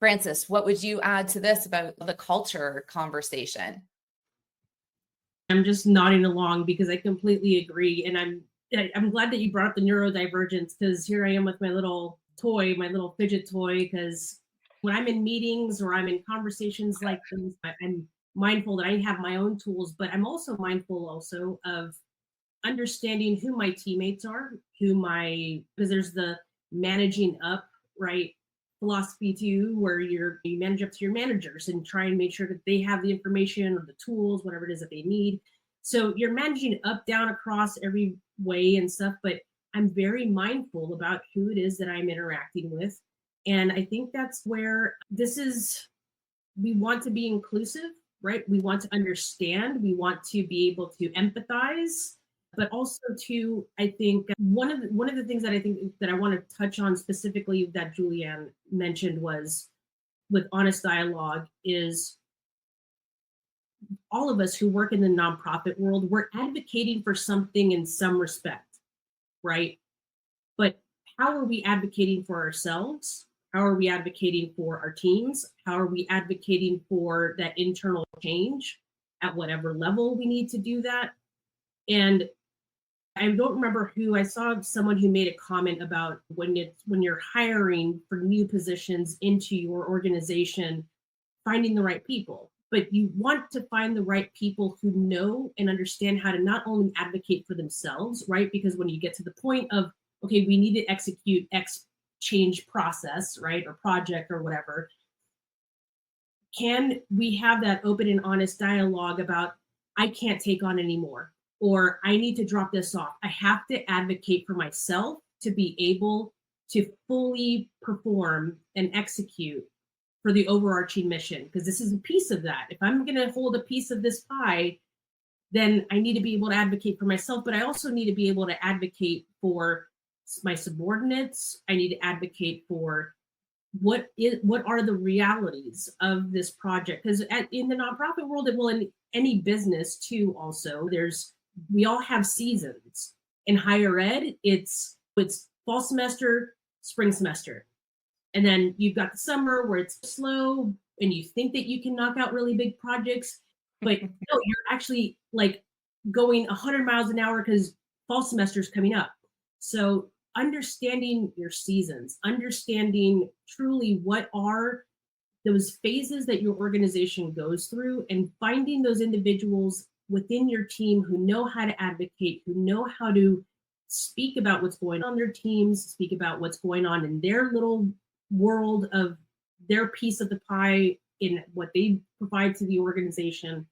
Francis, what would you add to this about the culture conversation? I'm just nodding along because I completely agree. And I'm glad that you brought up the neurodivergence, because here I am with my little toy, my little fidget toy, because when I'm in meetings or I'm in conversations like this, I'm mindful that I have my own tools, but I'm also mindful also of understanding who my teammates are, because there's the managing up, right, philosophy too, where you manage up to your managers and try and make sure that they have the information or the tools, whatever it is that they need. So you're managing up, down, across every way and stuff, but I'm very mindful about who it is that I'm interacting with. And I think that's where we want to be inclusive, right? We want to understand, we want to be able to empathize, but also to, I think one of the things that I think that I want to touch on specifically that Julianne mentioned was with honest dialogue is all of us who work in the nonprofit world, we're advocating for something in some respect, right? But how are we advocating for ourselves? How are we advocating for our teams? How are we advocating for that internal change at whatever level we need to do that? And I don't remember who, I saw someone who made a comment about when you're hiring for new positions into your organization, finding the right people. But you want to find the right people who know and understand how to not only advocate for themselves, right? Because when you get to the point of, okay, we need to execute X change process, right? Or project or whatever, can we have that open and honest dialogue about, I can't take on anymore, or I need to drop this off. I have to advocate for myself to be able to fully perform and execute for the overarching mission, because this is a piece of that. If I'm going to hold a piece of this pie, then I need to be able to advocate for myself, but I also need to be able to advocate for my subordinates. I need to advocate for what are the realities of this project, because in the nonprofit world, well, in any business too, also we all have seasons. In higher ed, it's fall semester, spring semester. And then you've got the summer where it's slow and you think that you can knock out really big projects, but no, you're actually like going 100 miles an hour because fall semester is coming up. So understanding your seasons, understanding truly what are those phases that your organization goes through, and finding those individuals within your team who know how to advocate, who know how to speak about what's going on in their teams, speak about what's going on in their little world of their piece of the pie in what they provide to the organization.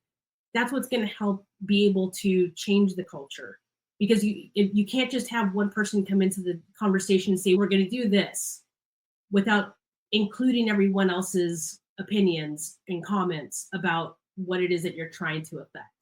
That's what's going to help be able to change the culture, because you can't just have one person come into the conversation and say, we're going to do this, without including everyone else's opinions and comments about what it is that you're trying to affect.